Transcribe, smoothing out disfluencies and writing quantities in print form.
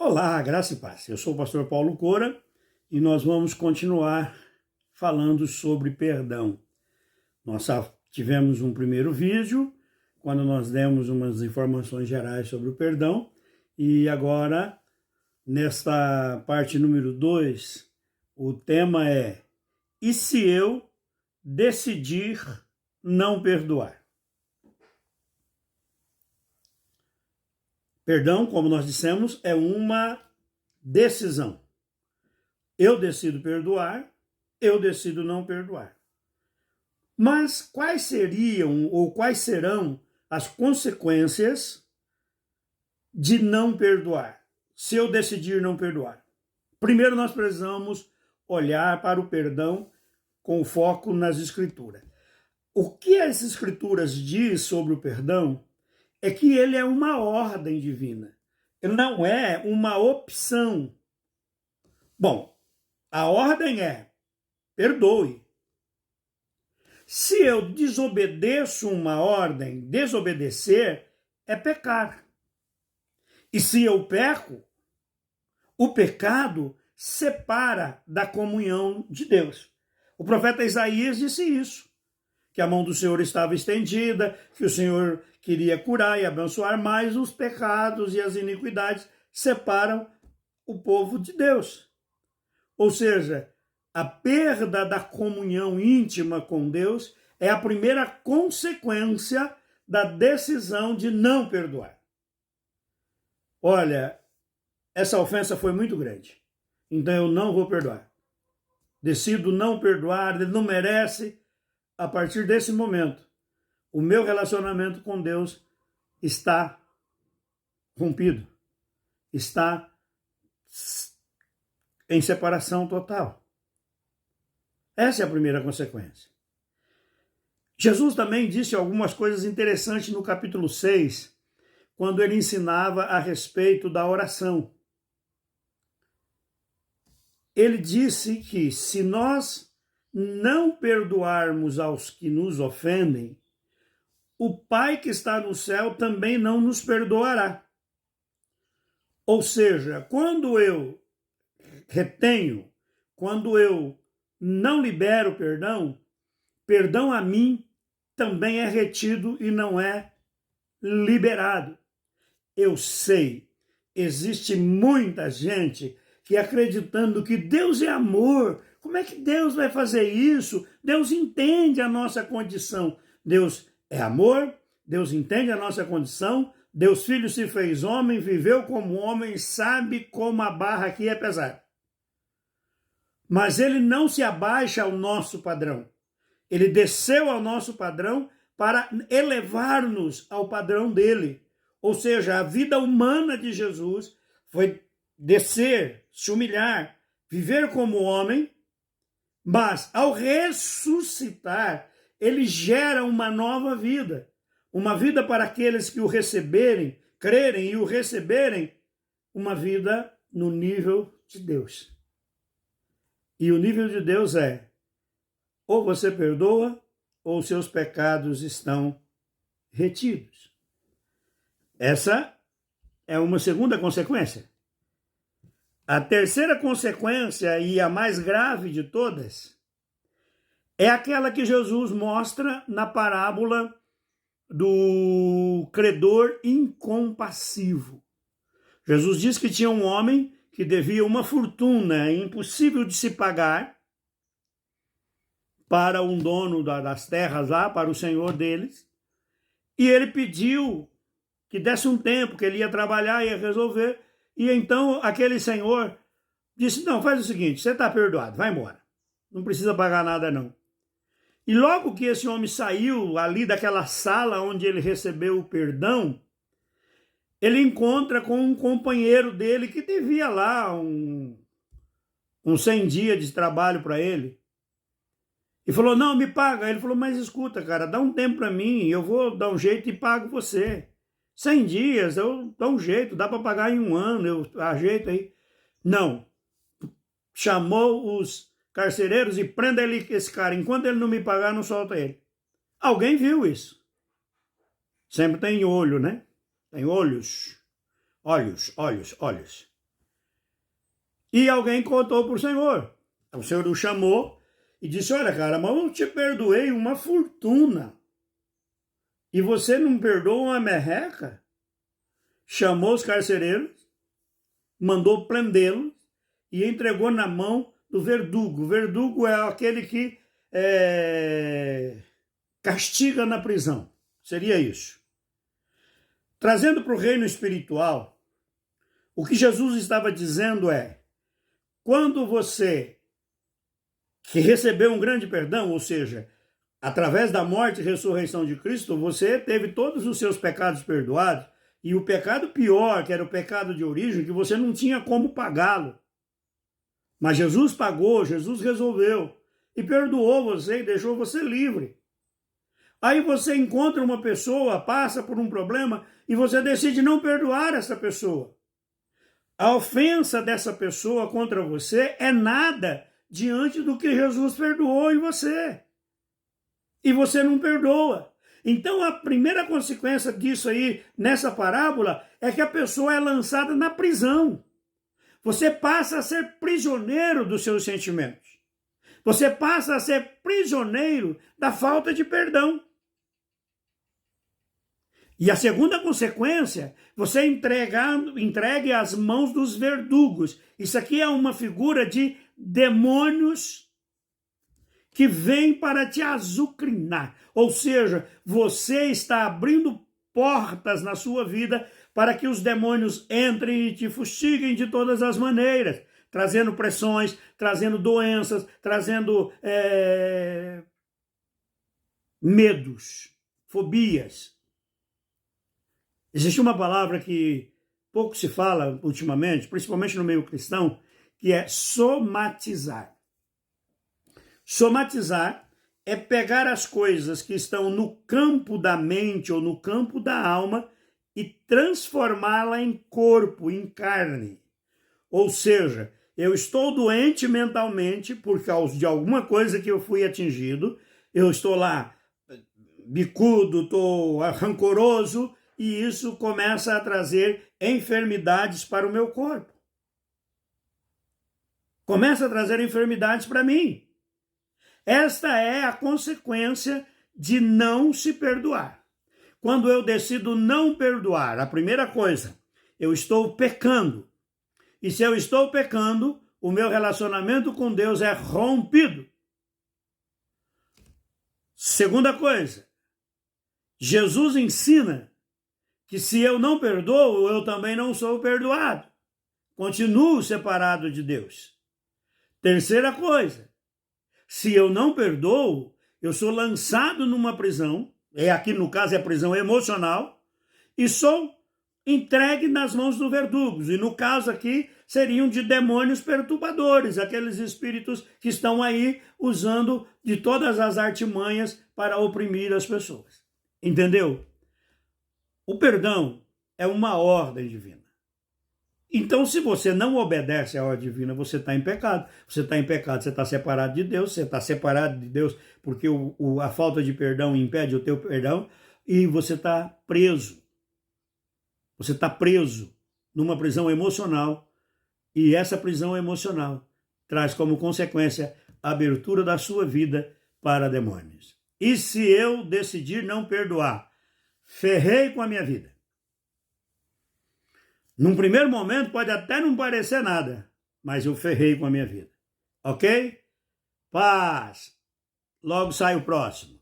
Olá, graça e paz. Eu sou o pastor Paulo Cora e nós vamos continuar falando sobre perdão. Nós tivemos um primeiro vídeo, quando nós demos umas informações gerais sobre o perdão, e agora, nesta parte número 2, o tema é: e se eu decidir não perdoar? Perdão, como nós dissemos, é uma decisão. Eu decido perdoar, eu decido não perdoar. Mas quais seriam ou quais serão as consequências de não perdoar, se eu decidir não perdoar? Primeiro, nós precisamos olhar para o perdão com foco nas Escrituras. O que as Escrituras diz sobre o perdão é que ele é uma ordem divina. Ele não é uma opção. Bom, a ordem é: perdoe. Se eu desobedeço uma ordem, desobedecer é pecar. E se eu peco, o pecado separa da comunhão de Deus. O profeta Isaías disse isso, que a mão do Senhor estava estendida, que o Senhor queria curar e abençoar, mas os pecados e as iniquidades separam o povo de Deus. Ou seja, a perda da comunhão íntima com Deus é a primeira consequência da decisão de não perdoar. Olha, essa ofensa foi muito grande, então eu não vou perdoar. Decido não perdoar, ele não merece. A partir desse momento, o meu relacionamento com Deus está rompido, está em separação total. Essa é a primeira consequência. Jesus também disse algumas coisas interessantes no capítulo 6, quando ele ensinava a respeito da oração. Ele disse que se nós não perdoarmos aos que nos ofendem, o Pai que está no céu também não nos perdoará. Ou seja, quando eu retenho, quando eu não libero perdão, perdão a mim também é retido e não é liberado. Eu sei, existe muita gente que acreditando que Deus é amor. Como é que Deus vai fazer isso? Deus entende a nossa condição. Deus é amor, Deus entende a nossa condição, Deus Filho se fez homem, viveu como homem, sabe como a barra aqui é pesada. Mas ele não se abaixa ao nosso padrão. Ele desceu ao nosso padrão para elevar-nos ao padrão dele. Ou seja, a vida humana de Jesus foi descer, se humilhar, viver como homem, mas ao ressuscitar, ele gera uma nova vida. Uma vida para aqueles que o receberem, crerem e o receberem, uma vida no nível de Deus. E o nível de Deus é: ou você perdoa, ou seus pecados estão retidos. Essa é uma segunda consequência. A terceira consequência, e a mais grave de todas, é aquela que Jesus mostra na parábola do credor incompassivo. Jesus diz que tinha um homem que devia uma fortuna impossível de se pagar para um dono das terras lá, para o senhor deles, e ele pediu que desse um tempo, que ele ia trabalhar, ia resolver, e então aquele senhor disse: não, faz o seguinte, você está perdoado, vai embora, não precisa pagar nada não. E logo que esse homem saiu ali daquela sala onde ele recebeu o perdão, ele encontra com um companheiro dele que devia lá uns 100 dias de trabalho para ele. E falou: não, me paga. Ele falou: mas escuta, cara, dá um tempo para mim, eu vou dar um jeito e pago você. 100 dias, eu dou um jeito, dá para pagar em um ano, eu ajeito aí. Não. Chamou os carcereiros e prenda esse cara. Enquanto ele não me pagar, não solta ele. Alguém viu isso? Sempre tem olho, né? Tem olhos. Olhos. E alguém contou para o Senhor. O Senhor o chamou e disse, olha, cara, mas eu te perdoei uma fortuna. E você não perdoa uma merreca? Chamou os carcereiros, mandou prendê-los e entregou na mão do verdugo. O verdugo é aquele que castiga na prisão. Seria isso. Trazendo para o reino espiritual, o que Jesus estava dizendo é, quando você que recebeu um grande perdão, ou seja, através da morte e ressurreição de Cristo, você teve todos os seus pecados perdoados, e o pecado pior, que era o pecado de origem, que você não tinha como pagá-lo. Mas Jesus pagou, Jesus resolveu, e perdoou você e deixou você livre. Aí você encontra uma pessoa, passa por um problema, e você decide não perdoar essa pessoa. A ofensa dessa pessoa contra você é nada diante do que Jesus perdoou em você. E você não perdoa. Então a primeira consequência disso aí, nessa parábola, é que a pessoa é lançada na prisão. Você passa a ser prisioneiro dos seus sentimentos. Você passa a ser prisioneiro da falta de perdão. E a segunda consequência, você entregue às mãos dos verdugos. Isso aqui é uma figura de demônios que vêm para te azucrinar. Ou seja, você está abrindo portas na sua vida para que os demônios entrem e te fustiguem de todas as maneiras, trazendo pressões, trazendo doenças, trazendo medos, fobias. Existe uma palavra que pouco se fala ultimamente, principalmente no meio cristão, que é somatizar. Somatizar é pegar as coisas que estão no campo da mente ou no campo da alma e transformá-la em corpo, em carne. Ou seja, eu estou doente mentalmente por causa de alguma coisa que eu fui atingido, eu estou lá bicudo, estou rancoroso, e isso começa a trazer enfermidades para o meu corpo. Começa a trazer enfermidades para mim. Esta é a consequência de não se perdoar. Quando eu decido não perdoar, a primeira coisa, eu estou pecando. E se eu estou pecando, o meu relacionamento com Deus é rompido. Segunda coisa, Jesus ensina que se eu não perdoo, eu também não sou perdoado. Continuo separado de Deus. Terceira coisa, se eu não perdoo, eu sou lançado numa prisão, aqui no caso é prisão emocional, e sou entregue nas mãos dos verdugos. E no caso aqui, seriam de demônios perturbadores, aqueles espíritos que estão aí usando de todas as artimanhas para oprimir as pessoas. Entendeu? O perdão é uma ordem divina. Então, se você não obedece à ordem divina, você está em pecado. Você está em pecado, você está separado de Deus. Você está separado de Deus porque a falta de perdão impede o teu perdão. E você está preso. Você está preso numa prisão emocional. E essa prisão emocional traz como consequência a abertura da sua vida para demônios. E se eu decidir não perdoar, ferrei com a minha vida. Num primeiro momento pode até não parecer nada, mas eu ferrei com a minha vida. Ok? Paz. Logo sai o próximo.